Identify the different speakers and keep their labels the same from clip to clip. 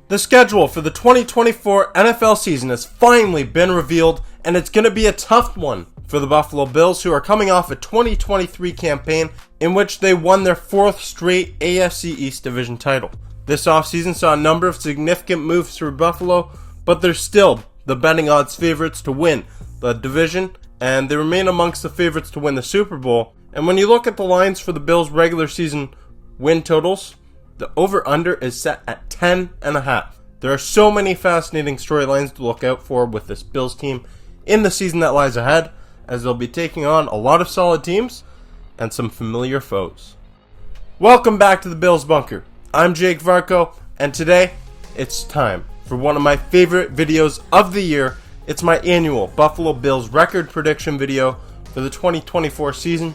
Speaker 1: The schedule for the 2024 NFL season has finally been revealed, and it's going to be a tough one for the Buffalo Bills, who are coming off a 2023 campaign in which they won their fourth straight AFC East Division title. This offseason saw a number of significant moves for Buffalo, but they're still the betting odds favorites to win the division, and they remain amongst the favorites to win the Super Bowl. And when you look at the lines for the Bills' regular season win totals, the over-under is set at 10.5. There are so many fascinating storylines to look out for with this Bills team in the season that lies ahead, as they'll be taking on a lot of solid teams and some familiar foes. Welcome back to the Bills Bunker. I'm Jake Varco, and today it's time for one of my favorite videos of the year. It's my annual Buffalo Bills record prediction video for the 2024 season.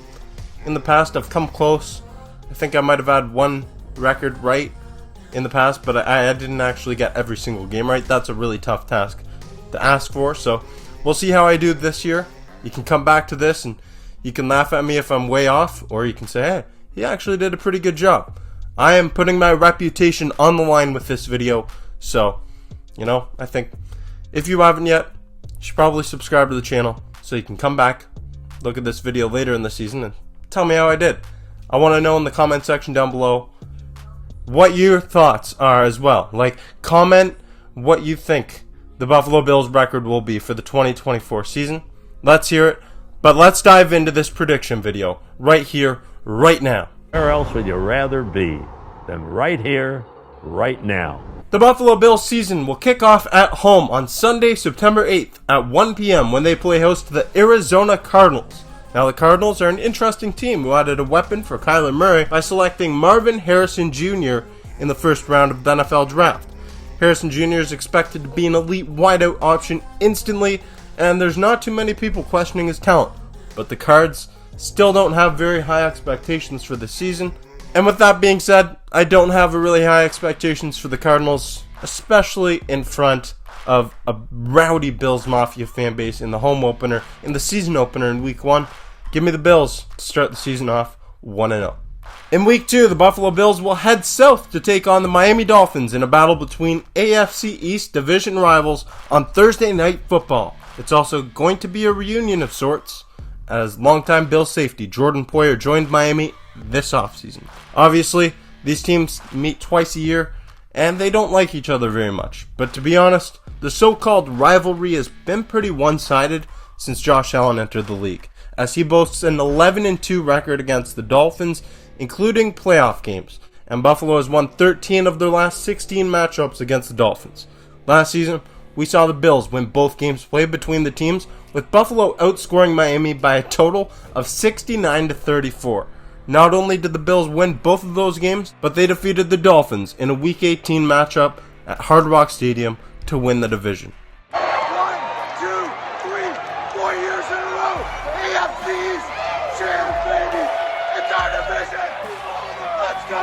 Speaker 1: In the past, I've come close. I think I might have had one record right in the past, but I didn't actually get every single game right. That's a really tough task to ask for, so we'll see how I do this year. You can come back to this and you can laugh at me if I'm way off, or you can say, hey, he actually did a pretty good job. I am putting my reputation on the line with this video, so, I think if you haven't yet, you should probably subscribe to the channel so you can come back, look at this video later in the season, and tell me how I did. I want to know in the comment section down below what your thoughts are as well. Comment what you think the Buffalo Bills record will be for the 2024 season. Let's hear it, but let's dive into this prediction video right here, right now.
Speaker 2: Where else would you rather be than right here, right now?
Speaker 1: The Buffalo Bills season will kick off at home on Sunday, September 8th at 1 p.m. when they play host to the Arizona Cardinals. Now, the Cardinals are an interesting team who added a weapon for Kyler Murray by selecting Marvin Harrison Jr. in the first round of the NFL Draft. Harrison Jr. is expected to be an elite wideout option instantly, and there's not too many people questioning his talent. But the Cards still don't have very high expectations for the season. And with that being said, I don't have really high expectations for the Cardinals, especially in front of a rowdy Bills Mafia fan base in the home opener, in the season opener in Week 1. Give me the Bills to start the season off 1-0. In Week 2, the Buffalo Bills will head south to take on the Miami Dolphins in a battle between AFC East Division rivals on Thursday Night Football. It's also going to be a reunion of sorts, as longtime Bills safety Jordan Poyer joined Miami this offseason. Obviously, these teams meet twice a year, and they don't like each other very much. But to be honest, the so-called rivalry has been pretty one-sided since Josh Allen entered the league, as he boasts an 11-2 record against the Dolphins, including playoff games, and Buffalo has won 13 of their last 16 matchups against the Dolphins. Last season, we saw the Bills win both games played between the teams, with Buffalo outscoring Miami by a total of 69-34. Not only did the Bills win both of those games, but they defeated the Dolphins in a Week 18 matchup at Hard Rock Stadium to win the division.
Speaker 3: 1, 2, 3, 4 years in a row, AFC East champs, baby! It's our division! Let's go!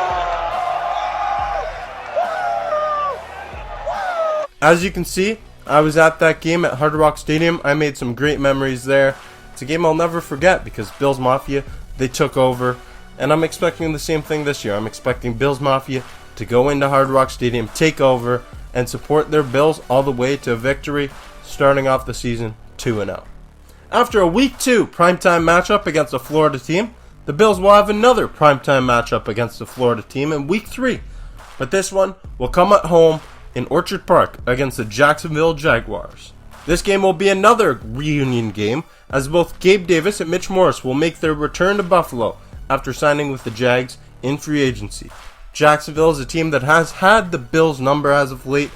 Speaker 1: As you can see, I was at that game at Hard Rock Stadium. I made some great memories there. It's a game I'll never forget because Bills Mafia, they took over, and I'm expecting the same thing this year. I'm expecting Bills Mafia to go into Hard Rock Stadium, take over, and support their Bills all the way to a victory, starting off the season 2-0. After a Week 2 primetime matchup against a Florida team, the Bills will have another primetime matchup against a Florida team in Week 3. But this one will come at home in Orchard Park against the Jacksonville Jaguars. This game will be another reunion game, as both Gabe Davis and Mitch Morse will make their return to Buffalo after signing with the Jags in free agency. Jacksonville is a team that has had the Bills' number as of late.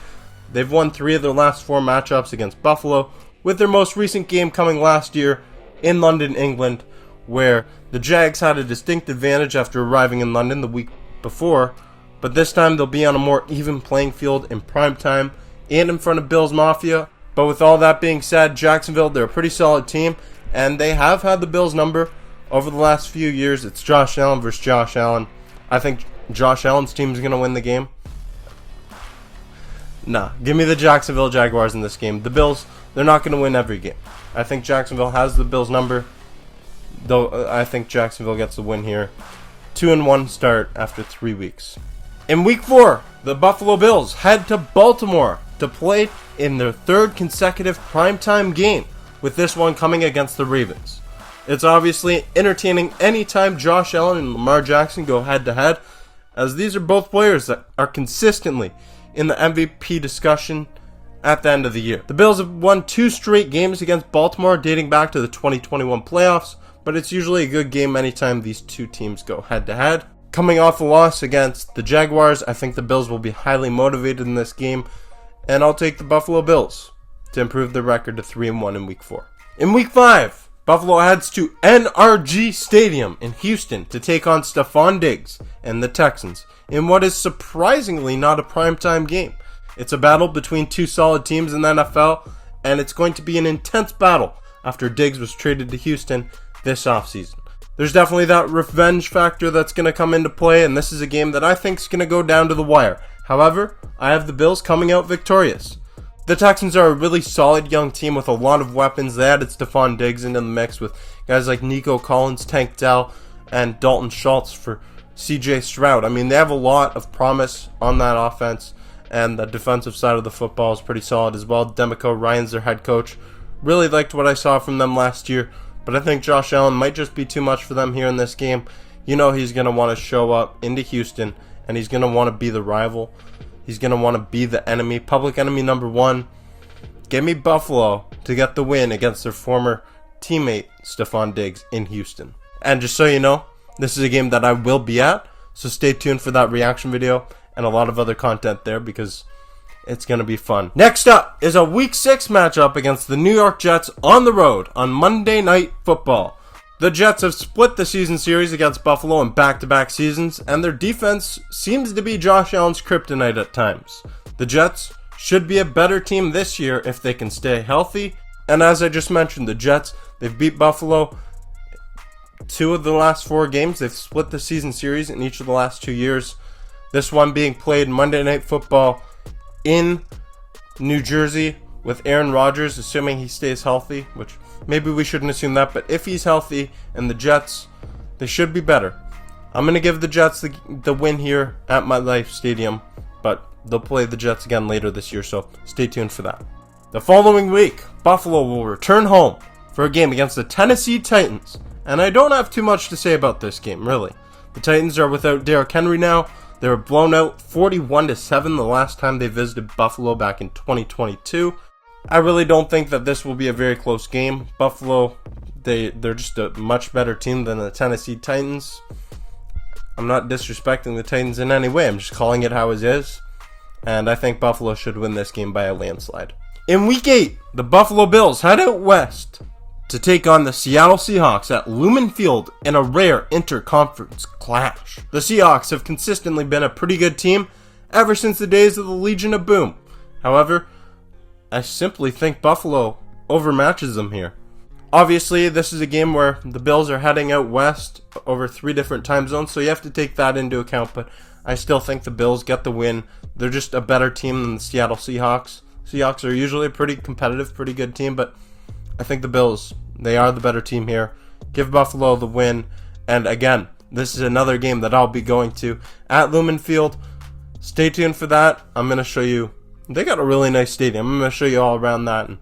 Speaker 1: They've won 3 of their last 4 matchups against Buffalo, with their most recent game coming last year in London, England, where the Jags had a distinct advantage after arriving in London the week before, but this time they'll be on a more even playing field in prime time and in front of Bills Mafia. But with all that being said, Jacksonville, they're a pretty solid team, and they have had the Bills' number over the last few years. It's Josh Allen versus Josh Allen. I think Josh Allen's team is going to win the game. Nah, give me the Jacksonville Jaguars in this game. The Bills, they're not going to win every game. I think Jacksonville has the Bills' number, though I think Jacksonville gets the win here. 2-1 start after 3 weeks. In Week 4, the Buffalo Bills head to Baltimore to play in their third consecutive primetime game, with this one coming against the Ravens. It's obviously entertaining anytime Josh Allen and Lamar Jackson go head-to-head, as these are both players that are consistently in the MVP discussion at the end of the year. The Bills have won 2 straight games against Baltimore dating back to the 2021 playoffs, but it's usually a good game anytime these two teams go head-to-head. Coming off a loss against the Jaguars, I think the Bills will be highly motivated in this game, and I'll take the Buffalo Bills to improve their record to 3-1 in Week 4. In Week 5, Buffalo heads to NRG Stadium in Houston to take on Stephon Diggs and the Texans in what is surprisingly not a primetime game. It's a battle between two solid teams in the NFL, and it's going to be an intense battle after Diggs was traded to Houston this offseason. There's definitely that revenge factor that's going to come into play, and this is a game that I think is going to go down to the wire. However, I have the Bills coming out victorious. The Texans are a really solid young team with a lot of weapons. They added Stephon Diggs into the mix with guys like Nico Collins, Tank Dell, and Dalton Schultz for CJ Stroud. I mean, they have a lot of promise on that offense, and the defensive side of the football is pretty solid as well. Demico Ryan's their head coach. Really liked what I saw from them last year, but I think Josh Allen might just be too much for them here in this game. You know he's going to want to show up into Houston, and he's going to want to be the rival. He's going to want to be the enemy, public enemy number one. Give me Buffalo to get the win against their former teammate, Stephon Diggs, in Houston. And just so you know, this is a game that I will be at, so stay tuned for that reaction video and a lot of other content there because it's going to be fun. Next up is a Week 6 matchup against the New York Jets on the road on Monday Night Football. The Jets have split the season series against Buffalo in back-to-back seasons, and their defense seems to be Josh Allen's kryptonite at times. The Jets should be a better team this year if they can stay healthy, and as I just mentioned, the Jets, they've beat Buffalo 2 of the last 4 games. They've split the season series in each of the last 2 years. This one being played Monday Night Football in New Jersey with Aaron Rodgers, assuming he stays healthy, which maybe we shouldn't assume that, but if he's healthy and the Jets, they should be better. I'm going to give the Jets the win here at MetLife Stadium, but they'll play the Jets again later this year, so stay tuned for that. The following week, Buffalo will return home for a game against the Tennessee Titans, and I don't have too much to say about this game, really. The Titans are without Derrick Henry now. They were blown out 41-7 the last time they visited Buffalo back in 2022. I really don't think that this will be a very close game. Buffalo, they're just a much better team than the Tennessee Titans. I'm not disrespecting the Titans in any way. I'm just calling it how it is. And I think Buffalo should win this game by a landslide. In Week 8, the Buffalo Bills head out west to take on the Seattle Seahawks at Lumen Field in a rare interconference clash. The Seahawks have consistently been a pretty good team ever since the days of the Legion of Boom. However, I simply think Buffalo overmatches them here. Obviously, this is a game where the Bills are heading out west over 3 different time zones, so you have to take that into account, but I still think the Bills get the win. They're just a better team than the Seattle Seahawks. Seahawks are usually a pretty competitive, pretty good team, but I think the Bills, they are the better team here. Give Buffalo the win. And again, this is another game that I'll be going to at Lumen Field. Stay tuned for that. I'm going to show you. They got a really nice stadium. I'm going to show you all around that. And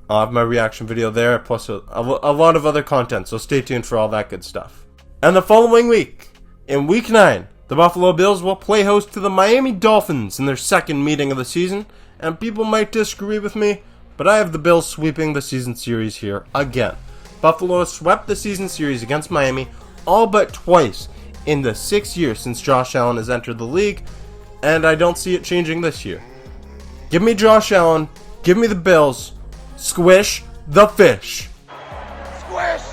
Speaker 1: I'll have my reaction video there, plus a lot of other content. So stay tuned for all that good stuff. And the following week, in Week 9, the Buffalo Bills will play host to the Miami Dolphins in their second meeting of the season. And people might disagree with me, but I have the Bills sweeping the season series here again. Buffalo has swept the season series against Miami all but twice in the 6 years since Josh Allen has entered the league, and I don't see it changing this year. Give me Josh Allen, give me the Bills, squish the fish.
Speaker 3: Squish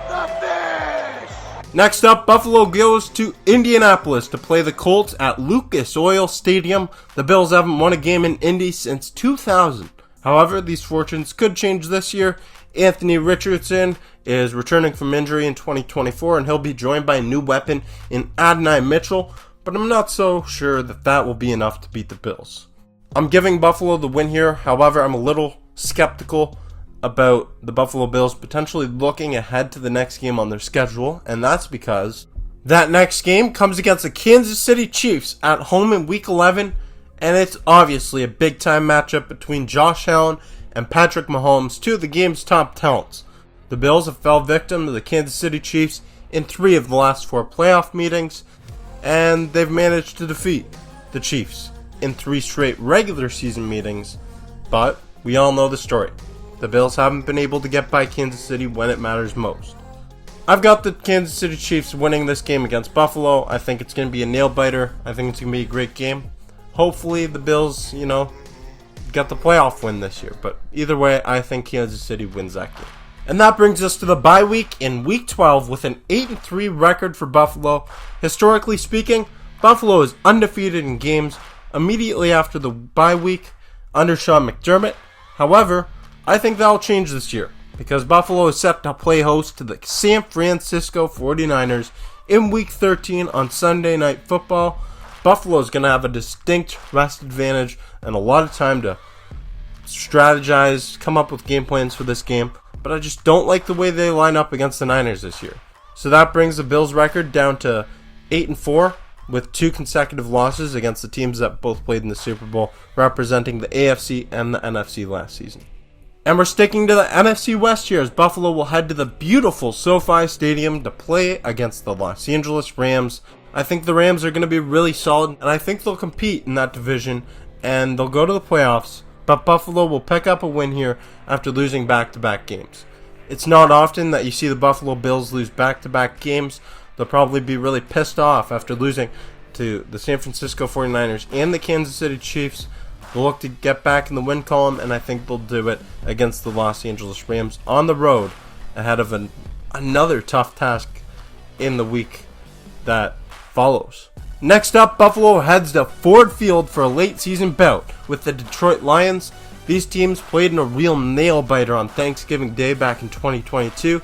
Speaker 3: the fish!
Speaker 1: Next up, Buffalo goes to Indianapolis to play the Colts at Lucas Oil Stadium. The Bills haven't won a game in Indy since 2000. However, these fortunes could change this year. Anthony Richardson is returning from injury in 2024, and he'll be joined by a new weapon in Adonai Mitchell, but I'm not so sure that will be enough to beat the Bills. I'm giving Buffalo the win here. However, I'm a little skeptical about the Buffalo Bills potentially looking ahead to the next game on their schedule, and that's because That next game comes against the Kansas City Chiefs at home in Week 11, and it's obviously a big-time matchup between Josh Allen and Patrick Mahomes, two of the game's top talents. The Bills have fell victim to the Kansas City Chiefs in 3 of the last 4 playoff meetings, and they've managed to defeat the Chiefs in 3 straight regular season meetings, but we all know the story. The Bills haven't been able to get by Kansas City when it matters most. I've got the Kansas City Chiefs winning this game against Buffalo. I think it's going to be a nail-biter. I think it's going to be a great game. Hopefully the Bills, get the playoff win this year. But either way, I think Kansas City wins that game. And that brings us to the bye week in Week 12 with an 8-3 record for Buffalo. Historically speaking, Buffalo is undefeated in games immediately after the bye week under Sean McDermott. However, I think that'll change this year, because Buffalo is set to play host to the San Francisco 49ers in Week 13 on Sunday Night Football. Buffalo is going to have a distinct rest advantage and a lot of time to strategize, come up with game plans for this game, but I just don't like the way they line up against the Niners this year. So that brings the Bills' record down to 8-4 with 2 consecutive losses against the teams that both played in the Super Bowl, representing the AFC and the NFC last season. And we're sticking to the NFC West here as Buffalo will head to the beautiful SoFi Stadium to play against the Los Angeles Rams. I think the Rams are going to be really solid, and I think they'll compete in that division, and they'll go to the playoffs, but Buffalo will pick up a win here after losing back-to-back games. It's not often that you see the Buffalo Bills lose back-to-back games. They'll probably be really pissed off after losing to the San Francisco 49ers and the Kansas City Chiefs. They'll look to get back in the win column, and I think they'll do it against the Los Angeles Rams on the road ahead of another tough task in the week that follows. Next up, Buffalo heads to Ford Field for a late season bout with the Detroit Lions. These teams played in a real nail-biter on Thanksgiving Day back in 2022,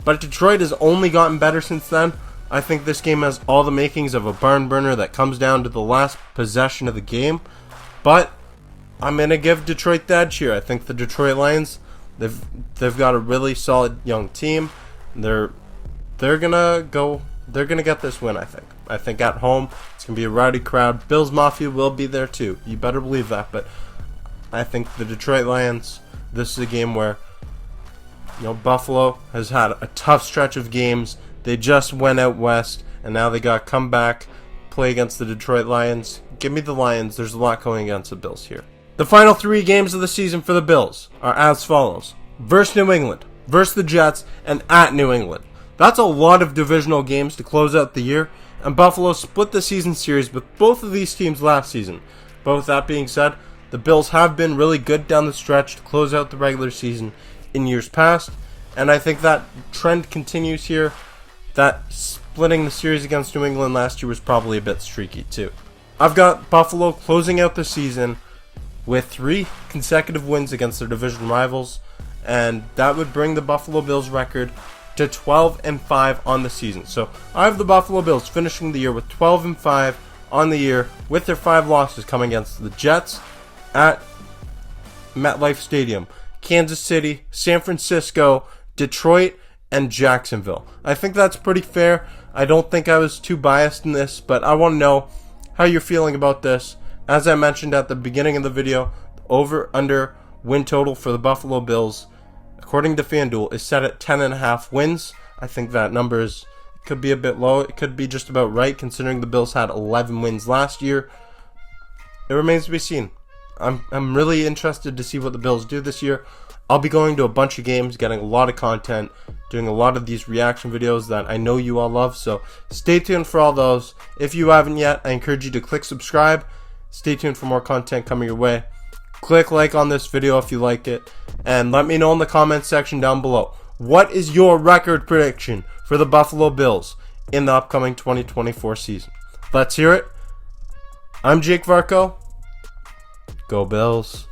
Speaker 1: but Detroit has only gotten better since then. I think this game has all the makings of a barn burner that comes down to the last possession of the game, but I'm going to give Detroit the edge here. I think the Detroit Lions, they've got a really solid young team. They're going to get this win, I think. I think at home, it's going to be a rowdy crowd. Bills Mafia will be there too. You better believe that, but I think the Detroit Lions, this is a game where Buffalo has had a tough stretch of games. They just went out west, and now they got to come back, play against the Detroit Lions. Give me the Lions. There's a lot going against the Bills here. The final 3 games of the season for the Bills are as follows: versus New England, versus the Jets, and at New England. That's a lot of divisional games to close out the year, and Buffalo split the season series with both of these teams last season. But with that being said, the Bills have been really good down the stretch to close out the regular season in years past, and I think that trend continues here. That splitting the series against New England last year was probably a bit streaky too. I've got Buffalo closing out the season with 3 consecutive wins against their division rivals, and that would bring the Buffalo Bills record to 12-5 on the season. So I have the Buffalo Bills finishing the year with 12-5 on the year, with their 5 losses coming against the Jets at MetLife Stadium, Kansas City, San Francisco, Detroit, and Jacksonville. I think that's pretty fair. I don't think I was too biased in this, but I want to know how you're feeling about this. As I mentioned at the beginning of the video, over-under win total for the Buffalo Bills, according to FanDuel, is set at 10.5 wins. I think that number could be a bit low. It could be just about right, considering the Bills had 11 wins last year. It remains to be seen. I'm really interested to see what the Bills do this year. I'll be going to a bunch of games, getting a lot of content, doing a lot of these reaction videos that I know you all love, so stay tuned for all those. If you haven't yet, I encourage you to click subscribe. Stay tuned for more content coming your way. Click like on this video if you like it, and let me know in the comments section down below. What is your record prediction for the Buffalo Bills in the upcoming 2024 season? Let's hear it. I'm Jake Varco. Go Bills.